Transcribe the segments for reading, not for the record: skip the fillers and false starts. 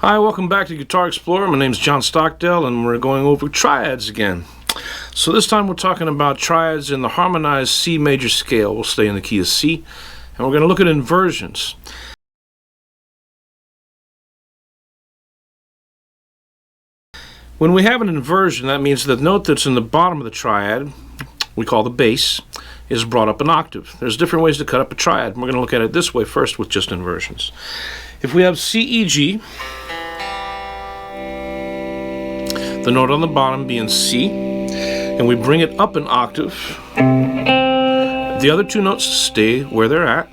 Hi, welcome back to Guitar Explorer. My name is John Stockdale, and we're going over triads again. So this time we're talking about triads in the harmonized C major scale. We'll stay in the key of C, and we're going to look at inversions. When we have an inversion, that means the note that's in the bottom of the triad, we call the bass, is brought up an octave. There's different ways to cut up a triad, and we're going to look at it this way first with just inversions. If we have C, E, G, the note on the bottom being C, and we bring it up an octave, the other two notes stay where they're at.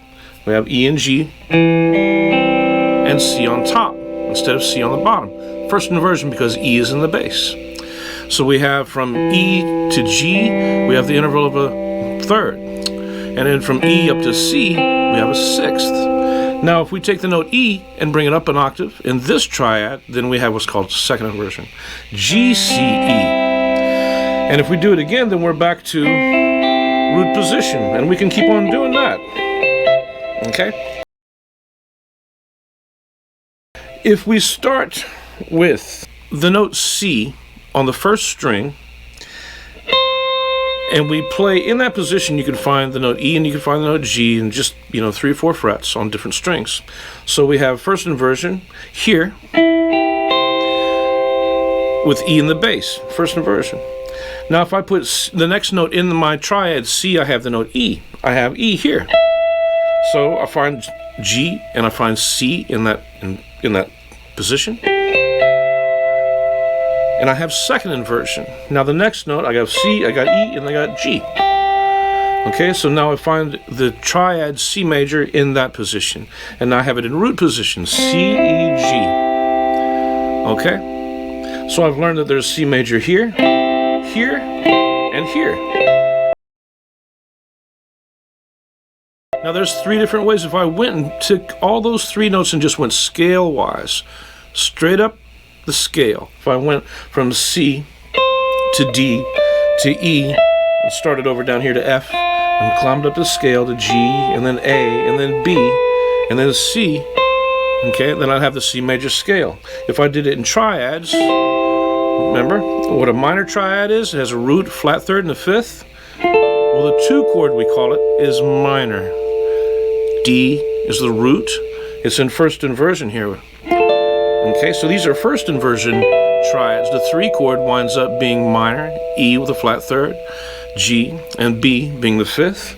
We have E and G and C on top instead of C on the bottom. First inversion because E is in the bass. So we have from E to G, we have the interval of a third. And then from E up to C, we have a sixth. Now, if we take the note E and bring it up an octave in this triad, then we have what's called second inversion, G, C, E. And if we do it again, then we're back to root position, and we can keep on doing that. Okay? If we start with the note C on the first string, and we play in that position, you can find the note E and you can find the note G in just, 3 or 4 frets on different strings. So we have first inversion here with E in the bass, first inversion. Now if I put the next note in my triad C, I have the note E. I have E here. So I find G and I find C in that position. And I have second inversion. Now the next note, I got C, I got E, and I got G. Okay, so now I find the triad C major in that position. And now I have it in root position, C, E, G. Okay? So I've learned that there's C major here, here, and here. Now there's 3 different ways. If I went and took all those 3 notes and just went scale-wise, straight up the scale. If I went from C to D to E and started over down here to F and climbed up the scale to G and then A and then B and then C, okay, then I'd have the C major scale. If I did it in triads, remember what a minor triad is? It has a root, flat third, and a fifth. Well, the 2 chord, we call it, is minor. D is the root. It's in first inversion here. Okay, so these are first inversion triads. The 3 chord winds up being minor, E with a flat third, G, and B being the fifth,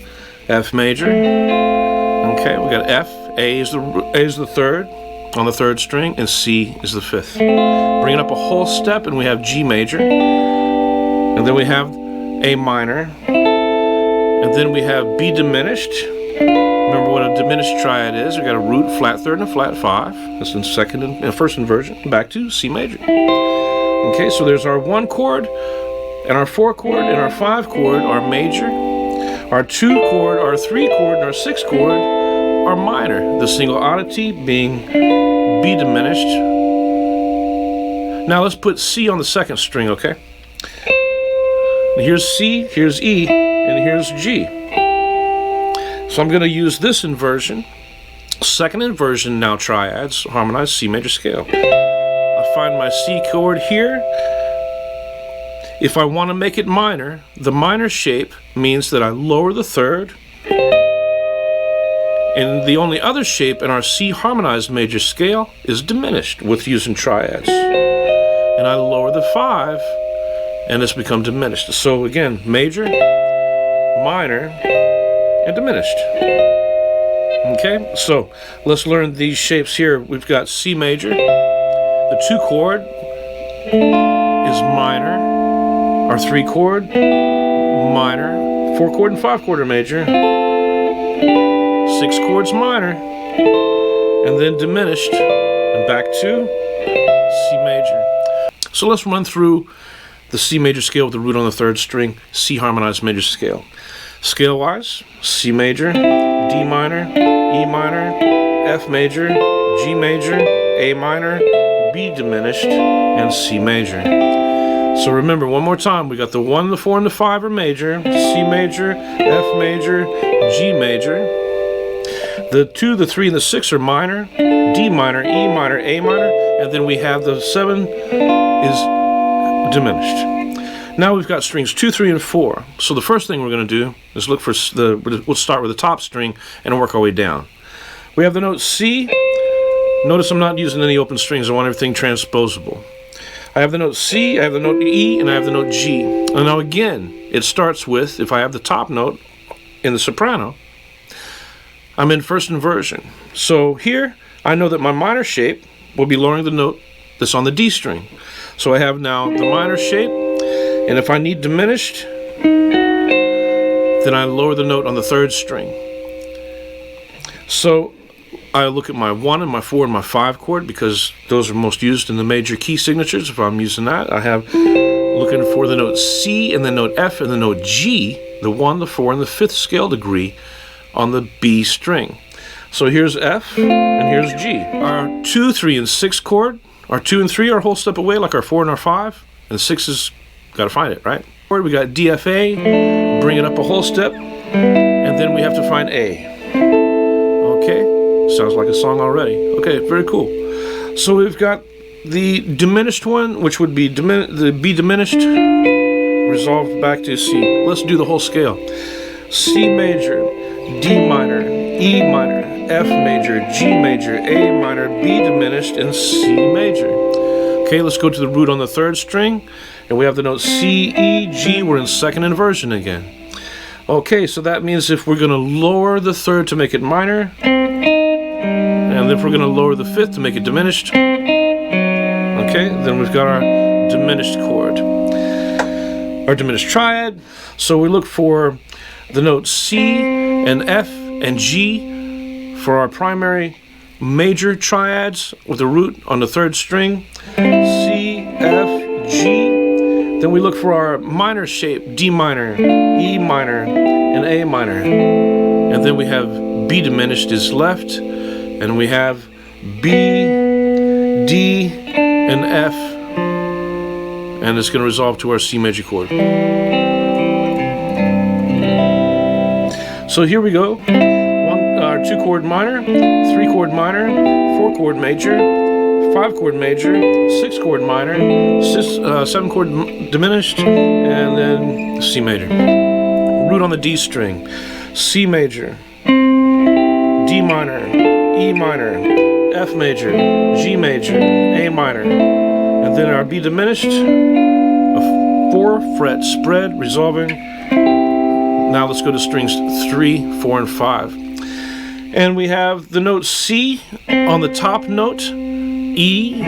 F major. Okay, we got F, A is the third on the 3rd string, and C is the 5th. Bring it up a whole step, and we have G major, and then we have A minor, and then we have B diminished. Remember what a diminished triad is. We got a root, flat third, and a flat 5. That's in first inversion. Back to C major. Okay, so there's our 1 chord, and our 4 chord, and our 5 chord are major. Our 2 chord, our 3 chord, and our 6 chord are minor. The single oddity being B diminished. Now let's put C on the 2nd string, okay? Here's C, here's E, and here's G. So I'm going to use this inversion, second inversion, now triads, harmonized C major scale. I find my C chord here. If I want to make it minor, the minor shape means that I lower the 3rd. And the only other shape in our C harmonized major scale is diminished with using triads. And I lower the 5, and it's become diminished. So again, major, minor, and diminished. Okay, so let's learn these shapes here. We've got C major. The 2 chord is minor. Our 3 chord, minor. 4 chord and 5 chord are major. 6 chords minor. And then diminished. And back to C major. So let's run through the C major scale with the root on the 3rd string, C harmonized major scale. Scale-wise, C major, D minor, E minor, F major, G major, A minor, B diminished, and C major. So remember, one more time, we got the 1, the 4, and the 5 are major, C major, F major, G major. The 2, the 3, and the 6 are minor, D minor, E minor, A minor, and then we have the 7 is diminished. Now we've got strings 2, 3, and 4. So the first thing we're going to do is look for we'll start with the top string and work our way down. We have the note C. Notice I'm not using any open strings. I want everything transposable. I have the note C, I have the note E, and I have the note G. And now again, it starts with, if I have the top note in the soprano, I'm in first inversion. So here, I know that my minor shape will be lowering the note that's on the D string. So I have now the minor shape, and if I need diminished, then I lower the note on the 3rd string. So I look at my 1 and my 4 and my 5 chord, because those are most used in the major key signatures. If I'm using that, I have looking for the note C and the note F and the note G, the 1, the 4, and the 5th scale degree on the B string. So here's F and here's G. Our 2, 3, and 6 chord, our 2 and 3 are a whole step away, like our 4 and our 5, and 6 is, got to find it, right? We got DFA, bring it up a whole step, and then we have to find A. Okay, sounds like a song already. Okay, very cool. So we've got the diminished one, which would be the B diminished, resolved back to C. Let's do the whole scale. C major, D minor, E minor, F major, G major, A minor, B diminished, and C major. Okay, let's go to the root on the 3rd string, and we have the note C, E, G. We're in 2nd inversion again. Okay, so that means if we're going to lower the 3rd to make it minor, and if we're going to lower the 5th to make it diminished, okay, then we've got our diminished chord, our diminished triad. So we look for the note C and F and G for our primary major triads with the root on the 3rd string, C, F, G. Then we look for our minor shape, D minor, E minor, and A minor. And then we have B diminished is left, and we have B, D, and F, and it's going to resolve to our C major chord. So here we go. 2 chord minor, 3 chord minor, 4 chord major, 5 chord major, 6 chord minor, 7 chord diminished, and then C major. Root on the D string, C major, D minor, E minor, F major, G major, A minor, and then our B diminished, a 4 fret spread resolving. Now let's go to strings 3, 4, and 5. And we have the note C on the top note, E,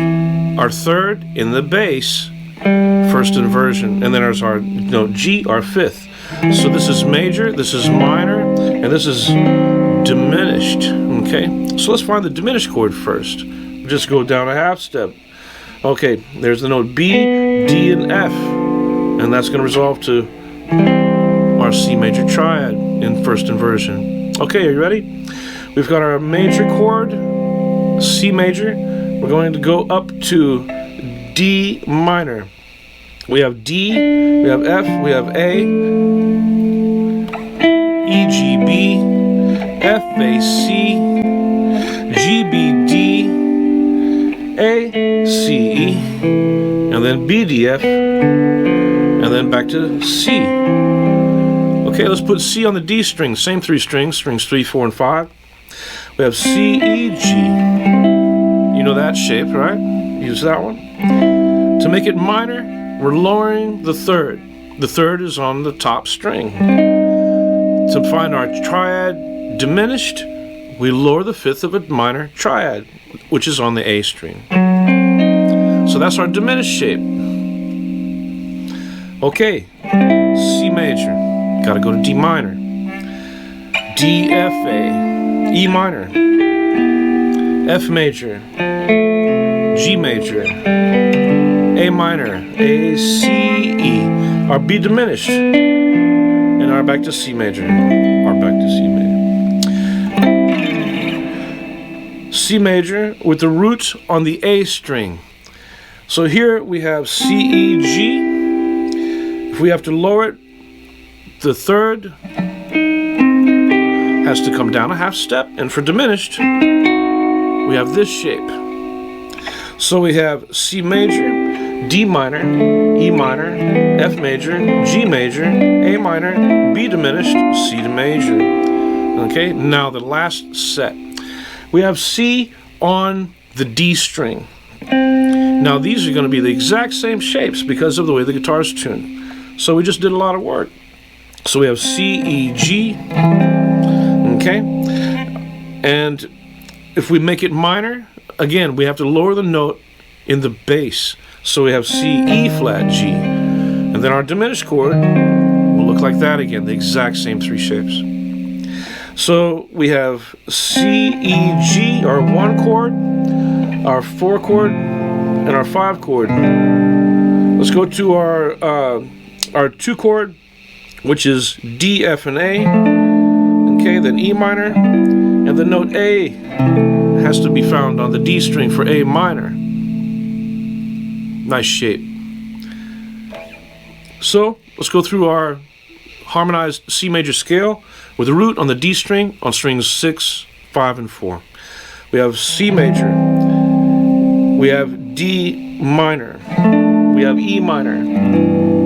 our 3rd in the bass, 1st inversion, and then there's our note G, our 5th. So this is major, this is minor, and this is diminished. Okay, so let's find the diminished chord first. We'll just go down a half step. Okay, there's the note B, D, and F, and that's going to resolve to our C major triad in 1st inversion. Okay, are you ready? We've got our major chord, C major. We're going to go up to D minor. We have D, we have F, we have A, E, G, B, F, A, C, G, B, D, A, C, E, and then B, D, F, and then back to C. Okay, let's put C on the D string, same 3 strings, strings 3, 4, and 5. We have C, E, G. You know that shape, right? Use that one. To make it minor, we're lowering the 3rd. The 3rd is on the top string. To find our triad diminished, we lower the 5th of a minor triad, which is on the A string. So that's our diminished shape. Okay, C major. Got to go to D minor. D, F, A. E minor, F major, G major, A minor, A, C, E, our B diminished, and our back to C major, our back to C major. C major with the root on the A string. So here we have C, E, G. If we have to lower it, the 3rd has to come down a half step, and for diminished, we have this shape. So we have C major, D minor, E minor, F major, G major, A minor, B diminished, C to major. Okay, now the last set. We have C on the D string. Now these are going to be the exact same shapes because of the way the guitar is tuned. So we just did a lot of work. So we have C, E, G. Okay, and if we make it minor, again, we have to lower the note in the bass. So we have C, E flat, G. And then our diminished chord will look like that again, the exact same three shapes. So we have C, E, G, our 1 chord, our 4 chord, and our 5 chord. Let's go to our 2 chord, which is D, F, and A. Okay, then E minor, and the note A has to be found on the D string for A minor. Nice shape. So let's go through our harmonized C major scale with a root on the D string on strings 6, 5, and 4. We have C major, we have D minor, we have E minor,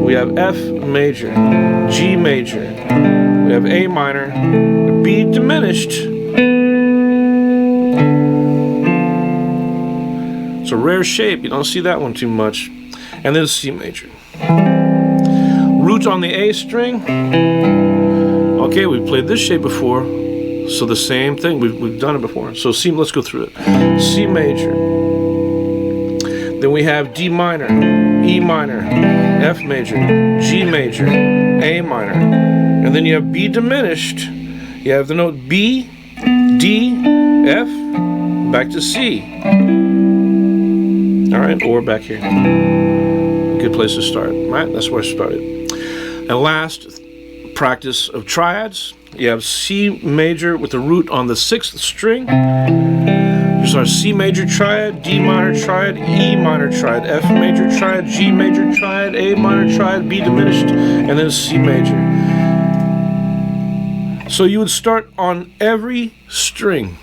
we have F major, G major, we have A minor, B diminished. It's a rare shape, you don't see that one too much. And then C major. Root on the A string. Okay, we've played this shape before, so the same thing, we've done it before. So C, let's go through it. C major. Then we have D minor, E minor, F major, G major, A minor. And then you have B diminished. You have the note B, D, F, back to C. Alright, or back here. Good place to start, right? That's where I started. And last, practice of triads. You have C major with the root on the 6th string. There's our C major triad, D minor triad, E minor triad, F major triad, G major triad, A minor triad, B diminished, and then C major. So you would start on every string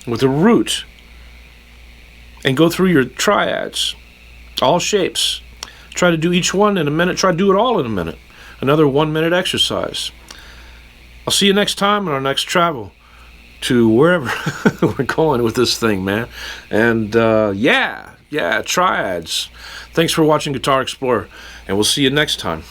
with a root and go through your triads, all shapes. Try to do each one in a minute. Try to do it all in a minute. Another 1-minute exercise. I'll see you next time on our next travel to wherever we're going with this thing, man. And yeah, triads. Thanks for watching Guitar Explorer, and we'll see you next time.